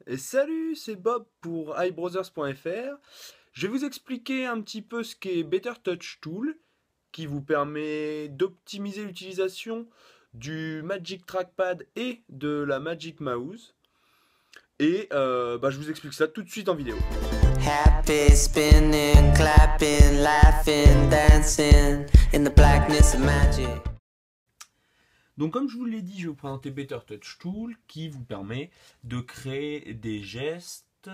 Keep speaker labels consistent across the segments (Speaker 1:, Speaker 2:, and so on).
Speaker 1: Et salut, c'est Bob pour iBrothers.fr. Je vais vous expliquer un petit peu ce qu'est Better Touch Tool, qui vous permet d'optimiser l'utilisation du Magic Trackpad et de la Magic Mouse. Et je vous explique ça tout de suite en vidéo.
Speaker 2: Happy, spinning, clapping, laughing, dancing in the blackness of magic.
Speaker 1: Donc comme je vous l'ai dit, je vais vous présenter Better Touch Tool qui vous permet de créer des gestes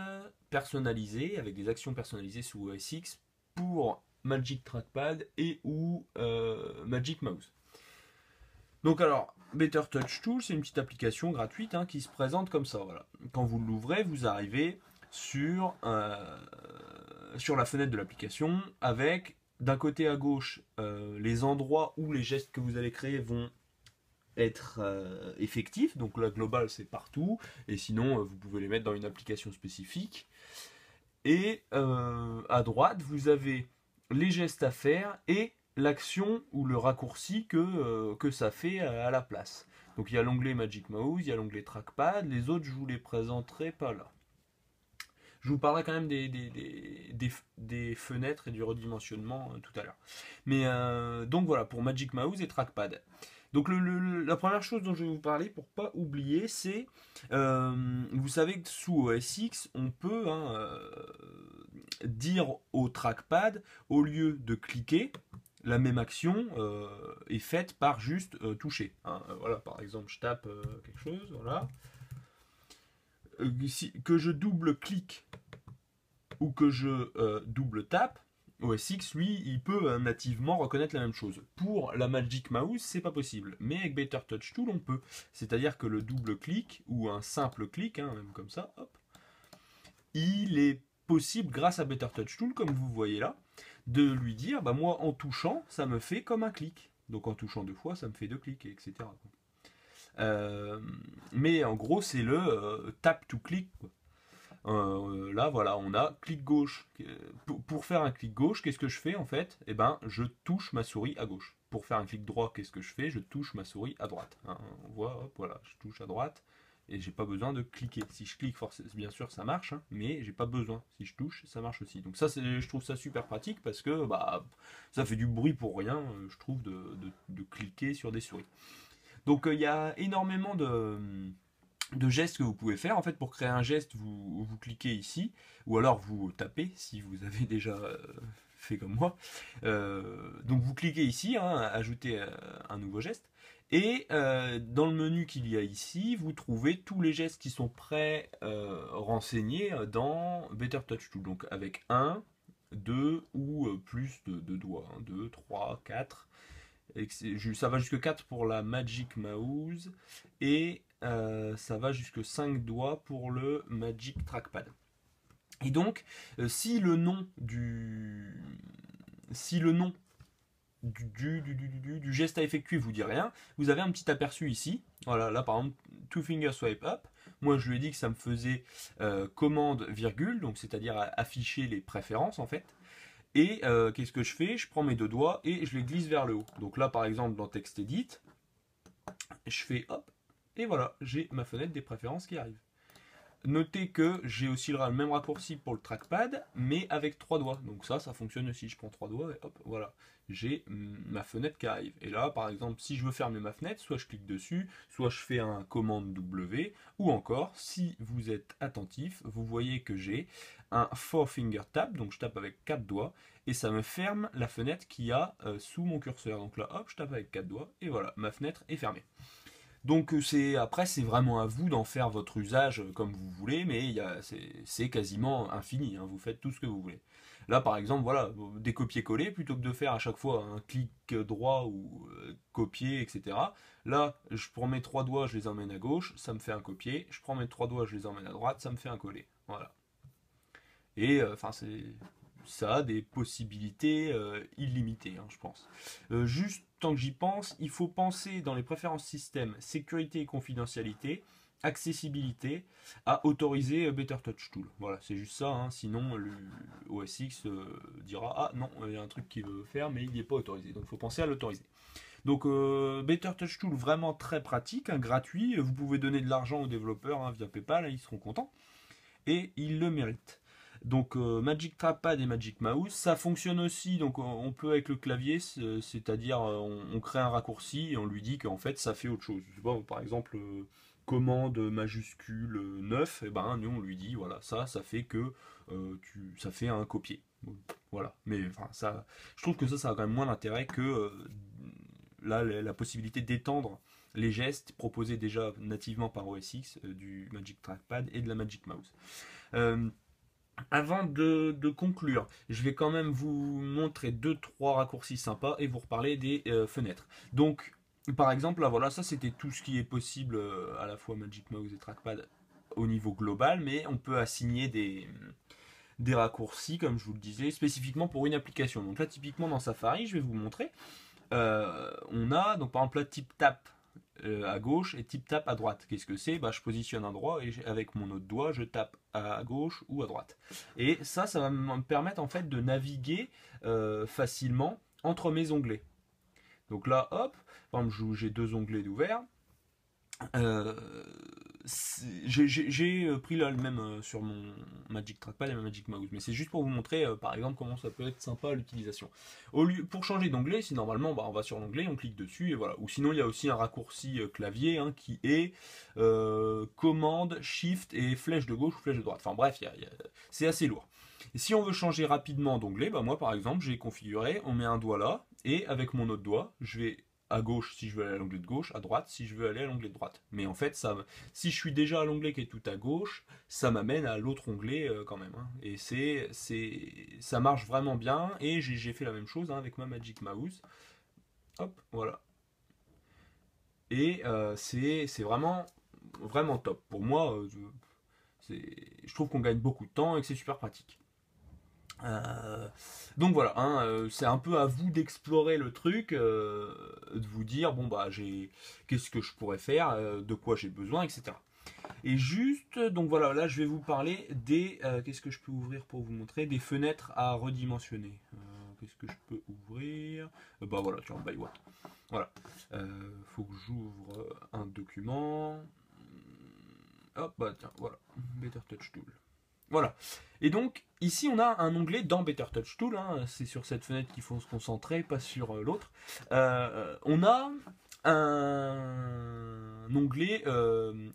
Speaker 1: personnalisés avec des actions personnalisées sous OS X pour Magic Trackpad et ou Magic Mouse. Donc alors, Better Touch Tool, c'est une petite application gratuite qui se présente comme ça. Voilà. Quand vous l'ouvrez, vous arrivez sur la fenêtre de l'application avec d'un côté à gauche les endroits où les gestes que vous allez créer vont être effectifs. Donc la globale c'est partout et sinon vous pouvez les mettre dans une application spécifique. Et à droite vous avez les gestes à faire et l'action ou le raccourci que ça fait à la place. Donc il y a l'onglet Magic Mouse, il y a l'onglet Trackpad, les autres je vous les présenterai pas là. Je vous parlerai quand même des fenêtres et du redimensionnement tout à l'heure. Mais donc voilà, pour Magic Mouse et Trackpad. Donc la première chose dont je vais vous parler pour pas oublier, c'est vous savez que sous OS X, on peut dire au trackpad, au lieu de cliquer, la même action est faite par juste toucher. Voilà, par exemple, je tape quelque chose, voilà. Que je double-clique ou que je double-tape, OS X, lui, il peut nativement reconnaître la même chose. Pour la Magic Mouse, c'est pas possible. Mais avec Better Touch Tool, on peut. C'est-à-dire que le double-clic, ou un simple clic, même comme ça, hop, il est possible, grâce à Better Touch Tool, comme vous voyez là, de lui dire, bah moi, en touchant, ça me fait comme un clic. Donc en touchant deux fois, ça me fait deux clics, etc. Mais en gros, c'est le tap to click, quoi. Là, voilà, on a clic gauche. Pour faire un clic gauche, qu'est-ce que je fais en fait? Eh ben, je touche ma souris à gauche. Pour faire un clic droit, qu'est-ce que je fais? Je touche ma souris à droite. On voit, hop, voilà, je touche à droite et j'ai pas besoin de cliquer. Si je clique, bien sûr, ça marche, mais j'ai pas besoin. Si je touche, ça marche aussi. Donc ça, je trouve ça super pratique parce que ça fait du bruit pour rien, je trouve, de cliquer sur des souris. Donc il y a énormément de gestes que vous pouvez faire. En fait, pour créer un geste, vous cliquez ici, ou alors vous tapez si vous avez déjà fait comme moi. Donc vous cliquez ici, ajouter un nouveau geste. Et dans le menu qu'il y a ici, vous trouvez tous les gestes qui sont prêts renseignés dans Better Touch Tool. Donc avec un, deux ou plus de doigts. 2, 3, 4. Ça va jusque 4 pour la Magic Mouse et ça va jusque 5 doigts pour le Magic Trackpad. Et donc, si le nom du geste à effectuer vous dit rien, vous avez un petit aperçu ici. Voilà, là par exemple, two finger swipe up. Moi je lui ai dit que ça me faisait commande virgule, donc c'est-à-dire afficher les préférences en fait. Et qu'est-ce que je fais? Je prends mes deux doigts et je les glisse vers le haut. Donc là, par exemple, dans TextEdit, je fais hop, et voilà, j'ai ma fenêtre des préférences qui arrive. Notez que j'ai aussi le même raccourci pour le trackpad, mais avec trois doigts. Donc ça fonctionne aussi. Je prends trois doigts et hop, voilà, j'ai ma fenêtre qui arrive. Et là, par exemple, si je veux fermer ma fenêtre, soit je clique dessus, soit je fais un commande W, ou encore, si vous êtes attentif, vous voyez que j'ai un four finger tap, donc je tape avec quatre doigts, et ça me ferme la fenêtre qu'il y a sous mon curseur. Donc là, hop, je tape avec quatre doigts, et voilà, ma fenêtre est fermée. Donc après c'est vraiment à vous d'en faire votre usage comme vous voulez, mais c'est quasiment infini, vous faites tout ce que vous voulez. Là par exemple, voilà, des copier-coller, plutôt que de faire à chaque fois un clic droit ou copier, etc. Là, je prends mes trois doigts, je les emmène à gauche, ça me fait un copier, je prends mes trois doigts, je les emmène à droite, ça me fait un coller. Voilà. Et ça a des possibilités illimitées, je pense. Juste tant que j'y pense, il faut penser dans les préférences système, sécurité et confidentialité, accessibilité, à autoriser Better Touch Tool. Voilà, c'est juste ça, sinon le OS X dira ah non, il y a un truc qu'il veut faire, mais il n'est pas autorisé. Donc il faut penser à l'autoriser. Donc Better Touch Tool, vraiment très pratique, hein, gratuit. Vous pouvez donner de l'argent aux développeurs hein, via PayPal, hein, ils seront contents. Et ils le méritent. Donc Magic Trackpad et Magic Mouse, ça fonctionne aussi, donc on peut avec le clavier, c'est-à-dire on crée un raccourci et on lui dit qu'en fait ça fait autre chose. Je sais pas, par exemple, commande majuscule 9, et ben nous on lui dit voilà, ça fait que ça fait un copier. Voilà, mais enfin ça, je trouve que ça a quand même moins d'intérêt que là la possibilité d'étendre les gestes proposés déjà nativement par OS X du Magic Trackpad et de la Magic Mouse. Avant de conclure, je vais quand même vous montrer 2-3 raccourcis sympas et vous reparler des fenêtres. Donc, par exemple, là voilà, ça c'était tout ce qui est possible à la fois Magic Mouse et Trackpad au niveau global, mais on peut assigner des raccourcis, comme je vous le disais, spécifiquement pour une application. Donc là, typiquement dans Safari, je vais vous montrer. On a donc par exemple là Tip Tap à gauche et Tip Tap à droite. Qu'est-ce que c'est? Je positionne un doigt et avec mon autre doigt je tape à gauche ou à droite. Et ça va me permettre en fait de naviguer facilement entre mes onglets. Donc là, hop, par exemple j'ai 2 onglets d'ouvert. J'ai pris là le même sur mon Magic Trackpad et ma Magic Mouse, mais c'est juste pour vous montrer par exemple comment ça peut être sympa à l'utilisation. Pour changer d'onglet, si normalement on va sur l'onglet, on clique dessus et voilà. Ou sinon il y a aussi un raccourci clavier hein, qui est commande, shift et flèche de gauche ou flèche de droite. Enfin bref, c'est assez lourd. Et si on veut changer rapidement d'onglet, moi par exemple j'ai configuré, on met un doigt là et avec mon autre doigt je vais à gauche si je veux aller à l'onglet de gauche, à droite si je veux aller à l'onglet de droite. Mais en fait, si je suis déjà à l'onglet qui est tout à gauche, ça m'amène à l'autre onglet quand même. Hein. Et ça marche vraiment bien. Et j'ai fait la même chose hein, avec ma Magic Mouse. Hop, voilà. Et c'est vraiment, vraiment top. Pour moi, je trouve qu'on gagne beaucoup de temps et que c'est super pratique. Donc voilà, hein, c'est un peu à vous d'explorer le truc, de vous dire bon qu'est-ce que je pourrais faire, de quoi j'ai besoin, etc. Et juste, donc voilà, là je vais vous parler des, qu'est-ce que je peux ouvrir pour vous montrer, des fenêtres à redimensionner. Qu'est-ce que je peux ouvrir? Voilà, tiens, by what. Voilà, faut que j'ouvre un document. Hop, tiens, voilà, Better Touch Tool. Voilà. Et donc, ici, on a un onglet dans Better Touch Tool. Hein, c'est sur cette fenêtre qu'il faut se concentrer, pas sur l'autre. On a un onglet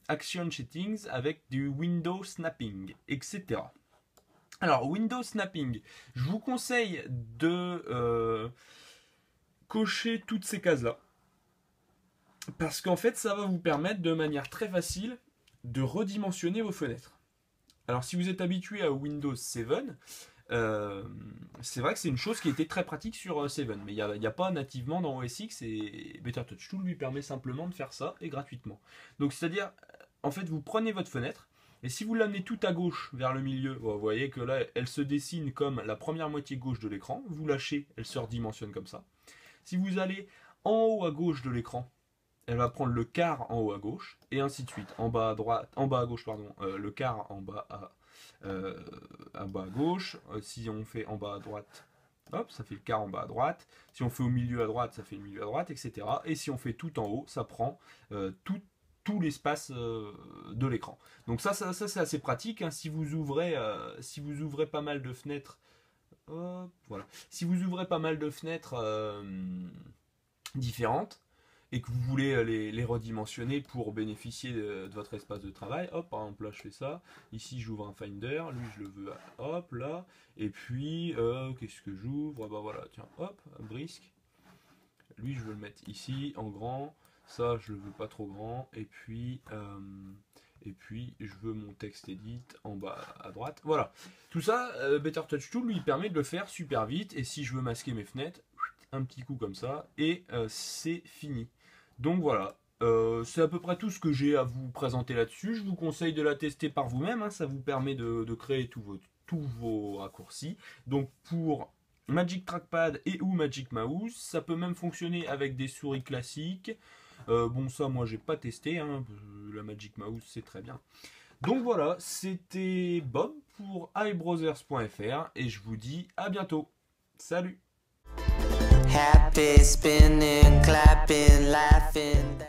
Speaker 1: Action Settings avec du Window Snapping, etc. Alors, Window Snapping, je vous conseille de cocher toutes ces cases-là. Parce qu'en fait, ça va vous permettre de manière très facile de redimensionner vos fenêtres. Alors si vous êtes habitué à Windows 7, c'est vrai que c'est une chose qui était très pratique sur 7, mais il n'y a pas nativement dans OS X et Better Touch Tool lui permet simplement de faire ça et gratuitement. Donc c'est-à-dire, en fait vous prenez votre fenêtre et si vous l'amenez tout à gauche vers le milieu, vous voyez que là elle se dessine comme la première moitié gauche de l'écran, vous lâchez, elle se redimensionne comme ça. Si vous allez en haut à gauche de l'écran, elle va prendre le quart en haut à gauche et ainsi de suite. En bas à droite, en bas à gauche pardon, le quart en bas à gauche. Si on fait en bas à droite, hop, ça fait le quart en bas à droite. Si on fait au milieu à droite, ça fait le milieu à droite, etc. Et si on fait tout en haut, ça prend tout l'espace de l'écran. Donc ça c'est assez pratique. Hein. Si vous ouvrez pas mal de fenêtres, voilà. Si vous ouvrez pas mal de fenêtres différentes et que vous voulez les redimensionner pour bénéficier de votre espace de travail, hop, par exemple là je fais ça, ici j'ouvre un Finder, lui je le veux, hop, là, et puis, qu'est-ce que j'ouvre? Voilà, tiens, hop, Brisk, lui je veux le mettre ici, en grand, ça je le veux pas trop grand, et puis je veux mon texte edit en bas à droite, voilà. Tout ça, Better Touch Tool lui permet de le faire super vite, et si je veux masquer mes fenêtres, un petit coup comme ça, et c'est fini. Donc voilà, c'est à peu près tout ce que j'ai à vous présenter là-dessus. Je vous conseille de la tester par vous-même, hein, ça vous permet de créer tous vos raccourcis. Donc pour Magic Trackpad et ou Magic Mouse, ça peut même fonctionner avec des souris classiques. Bon ça moi j'ai pas testé, hein, la Magic Mouse c'est très bien. Donc voilà, c'était Bob pour iBrowsers.fr et je vous dis à bientôt. Salut!
Speaker 2: happy, spinning, clapping, laughing.